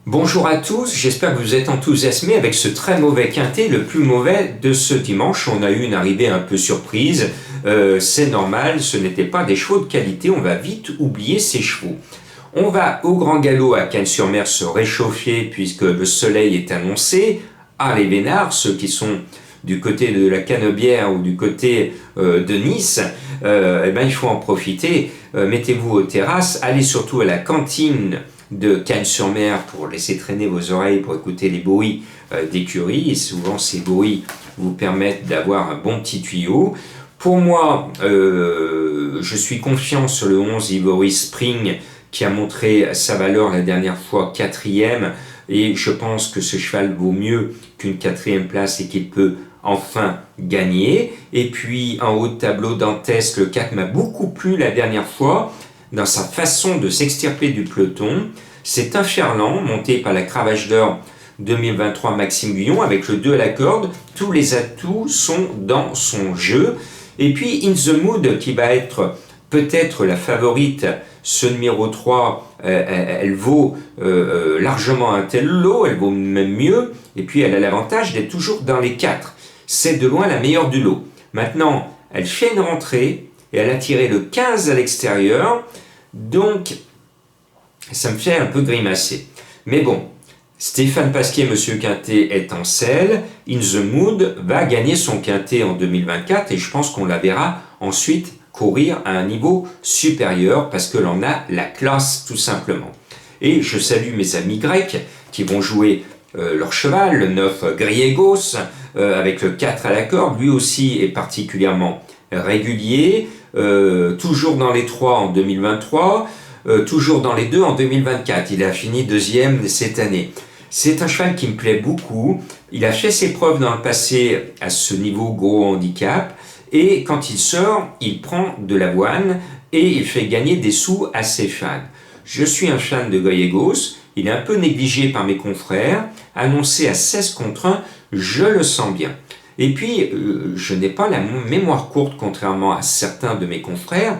Bonjour à tous, j'espère que vous êtes enthousiasmés avec ce très mauvais quintet, le plus mauvais de ce dimanche. On a eu une arrivée un peu surprise, c'est normal, ce n'étaient pas des chevaux de qualité, on va vite oublier ces chevaux. On va au Grand Galop à Cagnes-sur-Mer se réchauffer puisque le soleil est annoncé. Ah, les vénards, ceux qui sont du côté de la Canebière ou du côté de Nice, il faut en profiter. Mettez-vous aux terrasses, allez surtout à la cantine de Cagnes-sur-Mer pour laisser traîner vos oreilles, pour écouter les bruits d'écurie. Et souvent, ces bruits vous permettent d'avoir un bon petit tuyau. Pour moi, je suis confiant sur le 11 Ivory Spring qui a montré sa valeur la dernière fois 4e. Et je pense que ce cheval vaut mieux qu'une 4e place et qu'il peut enfin gagner. Et puis en haut de tableau, Dantès, le 4 m'a beaucoup plu la dernière fois dans sa façon de s'extirper du peloton. C'est un Ferland monté par la Cravache d'Or 2023 Maxime Guyon avec le 2 à la corde. Tous les atouts sont dans son jeu. Et puis In the Mood qui va être peut-être la favorite, ce numéro 3, elle vaut largement un tel lot, elle vaut même mieux. Et puis elle a l'avantage d'être toujours dans les 4. C'est de loin la meilleure du lot. Maintenant, elle fait une rentrée et elle a tiré le 15 à l'extérieur. Donc, ça me fait un peu grimacer. Mais bon, Stéphane Pasquier, Monsieur Quintet, est en selle. In the Mood va gagner son Quintet en 2024 et je pense qu'on la verra ensuite courir à un niveau supérieur parce que l'on a la classe tout simplement. Et je salue mes amis grecs qui vont jouer leur cheval, le 9 Griegos, avec le 4 à la corde. Lui aussi est particulièrement régulier, toujours dans les 3 en 2023, toujours dans les 2 en 2024. Il a fini 2e cette année. C'est un cheval qui me plaît beaucoup. Il a fait ses preuves dans le passé à ce niveau gros handicap. Et quand il sort, il prend de l'avoine et il fait gagner des sous à ses fans. Je suis un fan de Griegos. Il est un peu négligé par mes confrères. Annoncé à 16 contre 1, je le sens bien. Et puis, je n'ai pas la mémoire courte, contrairement à certains de mes confrères.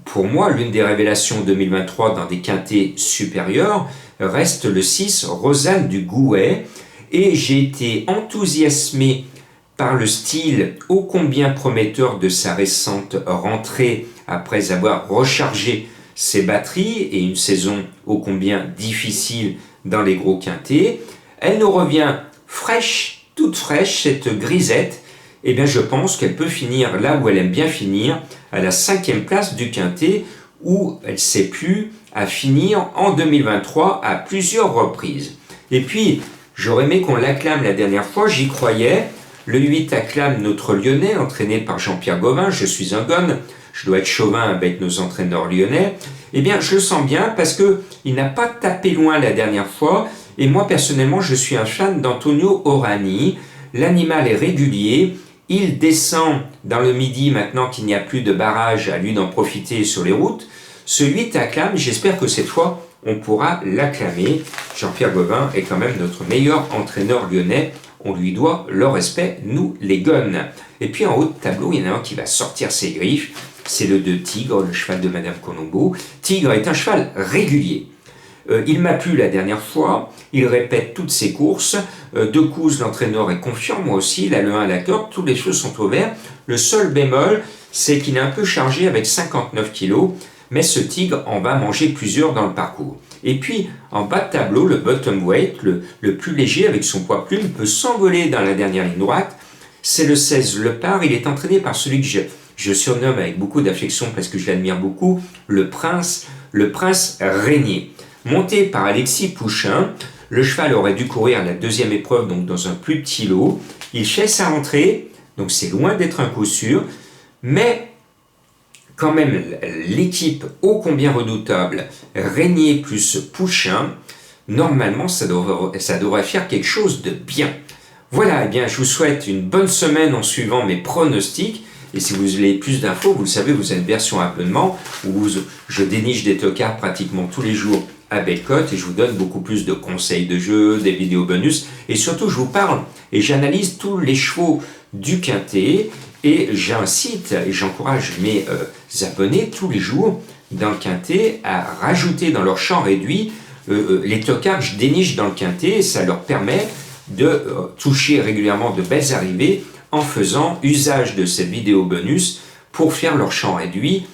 Pour moi, l'une des révélations 2023 dans des quintets supérieurs reste le 6, Rosanne du Gouet. Et j'ai été enthousiasmé par le style ô combien prometteur de sa récente rentrée après avoir rechargé ses batteries et une saison ô combien difficile dans les gros quintets. Elle nous revient fraîche, toute fraîche, cette grisette. Eh bien, je pense qu'elle peut finir là où elle aime bien finir, à la 5e place du quintet, où elle s'est plu à finir en 2023 à plusieurs reprises. Et puis, j'aurais aimé qu'on l'acclame la dernière fois, j'y croyais. Le 8 acclame notre Lyonnais, entraîné par Jean-Pierre Gauvin. Je suis un gonne, je dois être chauvin avec nos entraîneurs lyonnais. Eh bien, je le sens bien parce qu'il n'a pas tapé loin la dernière fois. Et moi, personnellement, je suis un fan d'Antonio Orani. L'animal est régulier. Il descend dans le Midi maintenant qu'il n'y a plus de barrage, à lui d'en profiter sur les routes. Ce 8 acclame, j'espère que cette fois, on pourra l'acclamer. Jean-Pierre Gauvin est quand même notre meilleur entraîneur lyonnais. On lui doit le respect, nous les gonnes. Et puis en haut de tableau, il y en a un qui va sortir ses griffes. C'est le 2 Tigre, le cheval de Madame Colombo. Tigre est un cheval régulier. Il m'a plu la dernière fois, il répète toutes ses courses. Decouze, l'entraîneur, est confiant, moi aussi, il a le 1 à la corde, tous les cheveux sont au vert. Le seul bémol, c'est qu'il est un peu chargé avec 59 kilos, mais ce Tigre en va manger plusieurs dans le parcours. Et puis, en bas de tableau, le bottom weight, le plus léger avec son poids plume, peut s'envoler dans la dernière ligne droite. C'est le 16 Lepard, il est entraîné par celui que je surnomme avec beaucoup d'affection parce que je l'admire beaucoup, le prince Régnier. Monté par Alexis Pouchin, le cheval aurait dû courir la 2e épreuve, donc dans un plus petit lot. Il fait sa rentrée, donc c'est loin d'être un coup sûr, mais quand même l'équipe ô combien redoutable, Régnier plus Pouchin, normalement ça devrait faire quelque chose de bien. Voilà, eh bien je vous souhaite une bonne semaine en suivant mes pronostics. Et si vous voulez plus d'infos, vous le savez, vous avez une version abonnement où je déniche des tocards pratiquement tous les jours à belle cote et je vous donne beaucoup plus de conseils de jeu, des vidéos bonus et surtout je vous parle et j'analyse tous les chevaux du quintet et j'incite et j'encourage mes abonnés tous les jours dans le quintet à rajouter dans leur champ réduit les tocards dénichent dans le quintet et ça leur permet de toucher régulièrement de belles arrivées en faisant usage de cette vidéo bonus pour faire leur champ réduit